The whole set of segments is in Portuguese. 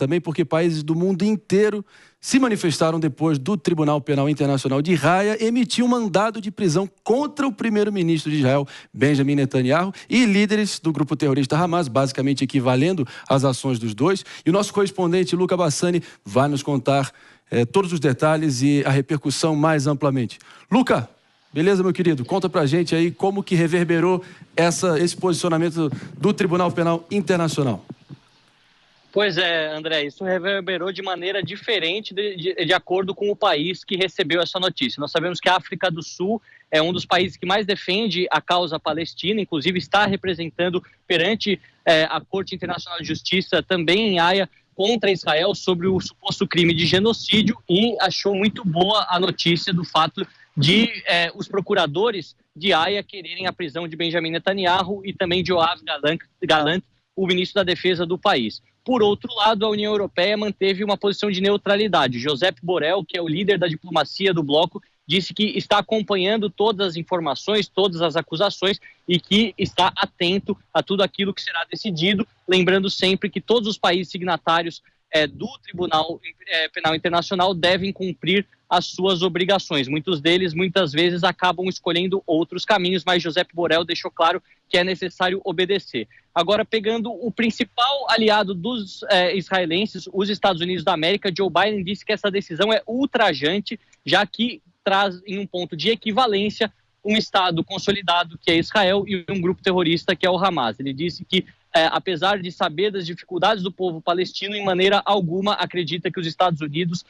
também porque países do mundo inteiro se manifestaram depois do Tribunal Penal Internacional de Haia emitir um mandado de prisão contra o primeiro-ministro de Israel, Benjamin Netanyahu, e líderes do grupo terrorista Hamas, basicamente equivalendo às ações dos dois. E o nosso correspondente, Luca Bassani, vai nos contar todos os detalhes e a repercussão mais amplamente. Luca, beleza, meu querido? Conta pra gente aí como que reverberou esse posicionamento do Tribunal Penal Internacional. Pois é, André, isso reverberou de maneira diferente de acordo com o país que recebeu essa notícia. Nós sabemos que a África do Sul é um dos países que mais defende a causa palestina, inclusive está representando perante a Corte Internacional de Justiça, também em Haia, contra Israel sobre o suposto crime de genocídio, e achou muito boa a notícia do fato de os procuradores de Haia quererem a prisão de Benjamin Netanyahu e também de Yoav Gallant, o ministro da Defesa do país. Por outro lado, a União Europeia manteve uma posição de neutralidade. Josep Borrell, que é o líder da diplomacia do bloco, disse que está acompanhando todas as informações, todas as acusações e que está atento a tudo aquilo que será decidido, lembrando sempre que todos os países signatários do Tribunal Penal Internacional devem cumprir as suas obrigações. Muitos deles, muitas vezes, acabam escolhendo outros caminhos, mas Josep Borrell deixou claro que é necessário obedecer. Agora, pegando o principal aliado dos israelenses, os Estados Unidos da América, Joe Biden disse que essa decisão é ultrajante, já que traz em um ponto de equivalência um Estado consolidado, que é Israel, e um grupo terrorista, que é o Hamas. Ele disse que, apesar de saber das dificuldades do povo palestino, em maneira alguma acredita que os Estados Unidos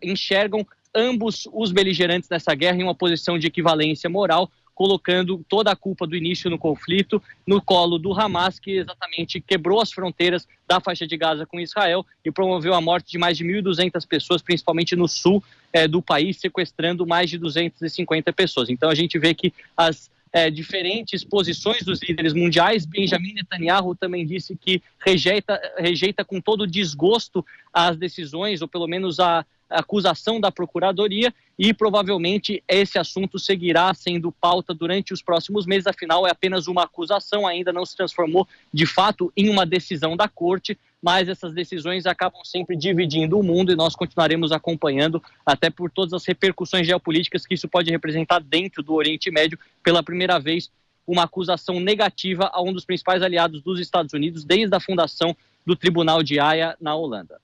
enxergam ambos os beligerantes nessa guerra em uma posição de equivalência moral, colocando toda a culpa do início no conflito no colo do Hamas, que exatamente quebrou as fronteiras da faixa de Gaza com Israel e promoveu a morte de mais de 1.200 pessoas, principalmente no sul do país, sequestrando mais de 250 pessoas. Então a gente vê que as diferentes posições dos líderes mundiais. Benjamin Netanyahu também disse que rejeita com todo desgosto as decisões, ou pelo menos a acusação da Procuradoria, e provavelmente esse assunto seguirá sendo pauta durante os próximos meses. Afinal, é apenas uma acusação, ainda não se transformou de fato em uma decisão da Corte, mas essas decisões acabam sempre dividindo o mundo e nós continuaremos acompanhando, até por todas as repercussões geopolíticas que isso pode representar dentro do Oriente Médio. Pela primeira vez, uma acusação negativa a um dos principais aliados dos Estados Unidos desde a fundação do Tribunal de Haia na Holanda.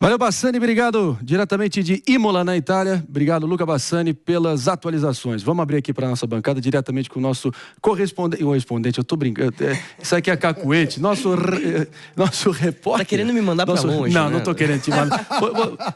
Valeu, Bassani, obrigado. Diretamente de Imola, na Itália. Obrigado, Luca Bassani, pelas atualizações. Vamos abrir aqui para a nossa bancada, diretamente com o nosso correspondente. Eu tô brincando. Isso aqui é cacuete. Nosso repórter. Tá querendo me mandar para longe? Não, né? Não tô querendo te mandar.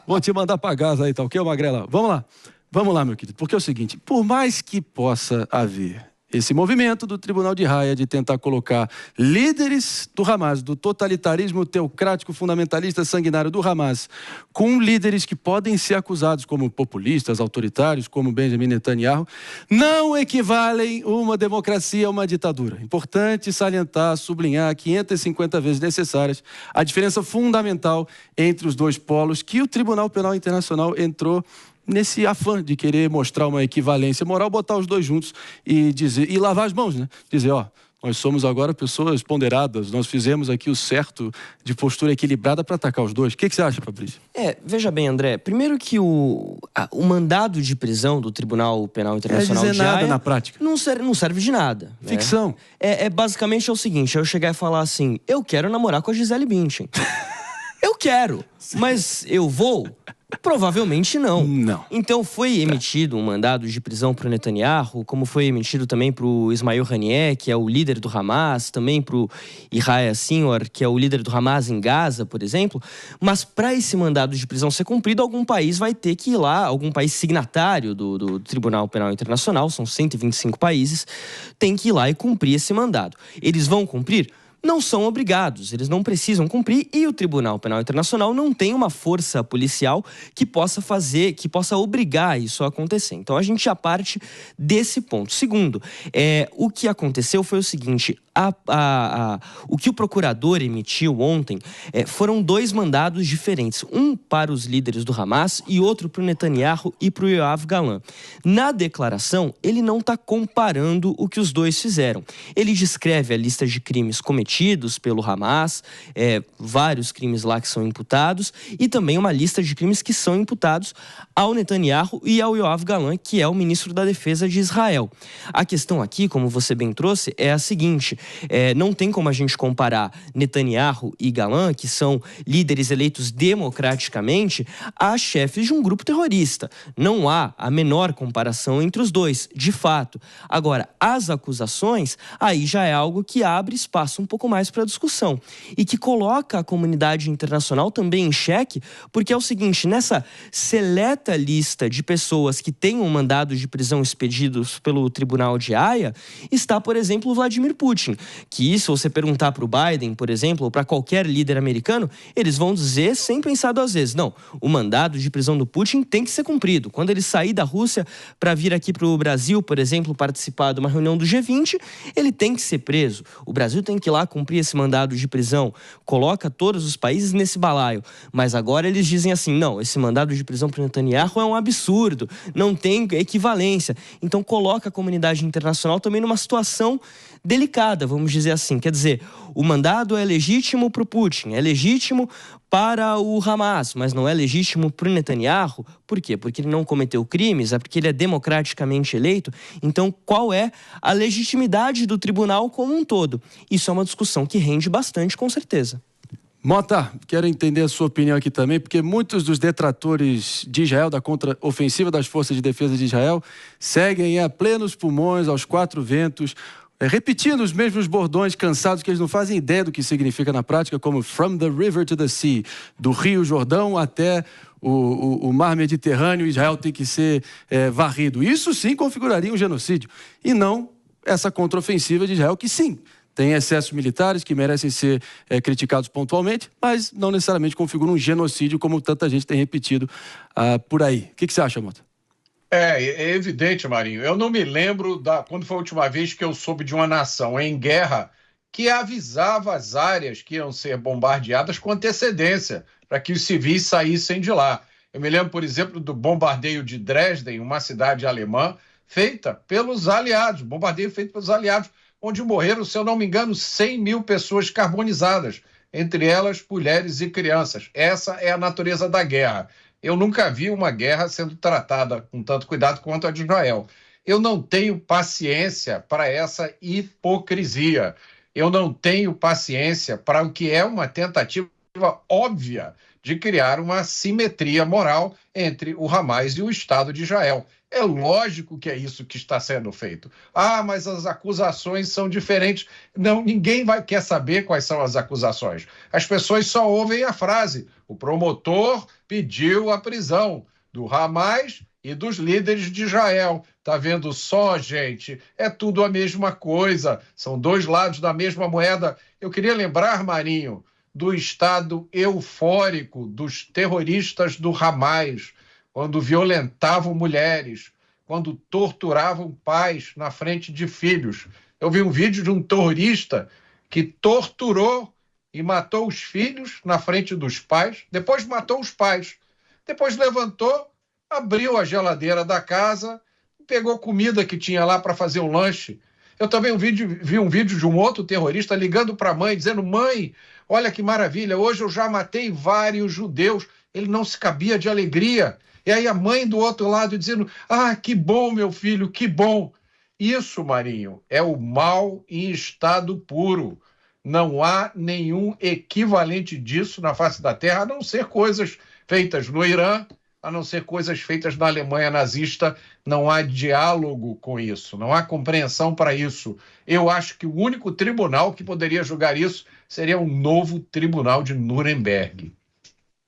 Vou te mandar para Gaza aí, tá ok, Magrela? Vamos lá, meu querido. Porque é o seguinte, por mais que possa haver esse movimento do Tribunal de Haia de tentar colocar líderes do Hamas, do totalitarismo teocrático fundamentalista sanguinário do Hamas, com líderes que podem ser acusados como populistas, autoritários, como Benjamin Netanyahu, não equivalem uma democracia a uma ditadura. Importante salientar, sublinhar 550 vezes necessárias a diferença fundamental entre os dois polos que o Tribunal Penal Internacional entrou nesse afã de querer mostrar uma equivalência moral, botar os dois juntos e dizer, e lavar as mãos, né? Dizer, nós somos agora pessoas ponderadas, nós fizemos aqui o certo de postura equilibrada para atacar os dois. O que você acha, Fabrício? Veja bem, André, primeiro que o mandado de prisão do Tribunal Penal Internacional de Haia, na prática. Não serve de nada. Ficção. Basicamente é o seguinte, eu chegar e falar assim, eu quero namorar com a Gisele Bündchen. Eu quero, mas eu vou? Provavelmente não. Então foi emitido um mandado de prisão para o Netanyahu, como foi emitido também para o Ismail Haniyeh, que é o líder do Hamas, também para o Yahya Sinwar, que é o líder do Hamas em Gaza, por exemplo. Mas para esse mandado de prisão ser cumprido, algum país vai ter que ir lá, algum país signatário do Tribunal Penal Internacional, são 125 países, tem que ir lá e cumprir esse mandado. Eles vão cumprir? Não são obrigados, eles não precisam cumprir, e o Tribunal Penal Internacional não tem uma força policial que possa obrigar isso a acontecer. Então a gente já parte desse ponto. Segundo, o que aconteceu foi o seguinte, o que o procurador emitiu ontem foram dois mandados diferentes, um para os líderes do Hamas e outro para o Netanyahu e para o Yoav Gallant. Na declaração, ele não está comparando o que os dois fizeram. Ele descreve a lista de crimes cometidos cometidos pelo Hamas, vários crimes lá que são imputados, e também uma lista de crimes que são imputados ao Netanyahu e ao Yoav Gallant, que é o ministro da Defesa de Israel. A questão aqui, como você bem trouxe, é a seguinte: não tem como a gente comparar Netanyahu e Gallant, que são líderes eleitos democraticamente, a chefes de um grupo terrorista. Não há a menor comparação entre os dois, de fato. Agora, as acusações, aí já é algo que abre espaço um pouco mais para discussão e que coloca a comunidade internacional também em xeque, porque é o seguinte: nessa seleta lista de pessoas que têm um mandado de prisão expedidos pelo Tribunal de Haia, está, por exemplo, o Vladimir Putin, que se você perguntar para o Biden, por exemplo, ou para qualquer líder americano, eles vão dizer, sem pensar duas vezes, não, o mandado de prisão do Putin tem que ser cumprido. Quando ele sair da Rússia para vir aqui para o Brasil, por exemplo, participar de uma reunião do G20, ele tem que ser preso. O Brasil tem que ir lá cumprir esse mandado de prisão, coloca todos os países nesse balaio. Mas agora eles dizem assim, não, esse mandado de prisão para o Netanyahu é um absurdo, não tem equivalência. Então coloca a comunidade internacional também numa situação delicada, vamos dizer assim. Quer dizer, o mandado é legítimo para o Putin, é legítimo para o Hamas, mas não é legítimo para o Netanyahu. Por quê? Porque ele não cometeu crimes, é porque ele é democraticamente eleito. Então, qual é a legitimidade do tribunal como um todo? Isso é uma discussão que rende bastante, com certeza. Mota, quero entender a sua opinião aqui também, porque muitos dos detratores de Israel, da contraofensiva das Forças de Defesa de Israel, seguem a plenos pulmões, aos quatro ventos, repetindo os mesmos bordões cansados que eles não fazem ideia do que significa na prática, como from the river to the sea, do Rio Jordão até o mar Mediterrâneo, Israel tem que ser varrido. Isso sim configuraria um genocídio, e não essa contraofensiva de Israel, que sim, tem excessos militares que merecem ser criticados pontualmente, mas não necessariamente configura um genocídio, como tanta gente tem repetido por aí. O que você acha, Mota? É evidente, Marinho. Eu não me lembro quando foi a última vez que eu soube de uma nação em guerra que avisava as áreas que iam ser bombardeadas com antecedência, para que os civis saíssem de lá. Eu me lembro, por exemplo, do bombardeio de Dresden, uma cidade alemã, feita pelos aliados, bombardeio feito pelos aliados, onde morreram, se eu não me engano, 100 mil pessoas carbonizadas, entre elas mulheres e crianças. Essa é a natureza da guerra. Eu nunca vi uma guerra sendo tratada com tanto cuidado quanto a de Israel. Eu não tenho paciência para essa hipocrisia. Eu não tenho paciência para o que é uma tentativa óbvia de criar uma simetria moral entre o Hamas e o Estado de Israel. É lógico que é isso que está sendo feito. Mas as acusações são diferentes. Não, ninguém quer saber quais são as acusações. As pessoas só ouvem a frase: o promotor pediu a prisão do Hamas e dos líderes de Israel. Tá vendo só, gente? É tudo a mesma coisa. São dois lados da mesma moeda. Eu queria lembrar, Marinho, do estado eufórico dos terroristas do Hamas, quando violentavam mulheres, quando torturavam pais na frente de filhos. Eu vi um vídeo de um terrorista que torturou e matou os filhos na frente dos pais, depois matou os pais, depois levantou, abriu a geladeira da casa, pegou comida que tinha lá para fazer um lanche. Eu também vi um vídeo de um outro terrorista ligando para a mãe, dizendo: mãe, olha que maravilha, hoje eu já matei vários judeus. Ele não se cabia de alegria. E aí a mãe do outro lado dizendo: que bom, meu filho, que bom. Isso, Marinho, é o mal em estado puro. Não há nenhum equivalente disso na face da Terra, a não ser coisas feitas no Irã, a não ser coisas feitas na Alemanha nazista. Não há diálogo com isso, não há compreensão para isso. Eu acho que o único tribunal que poderia julgar isso seria um novo tribunal de Nuremberg.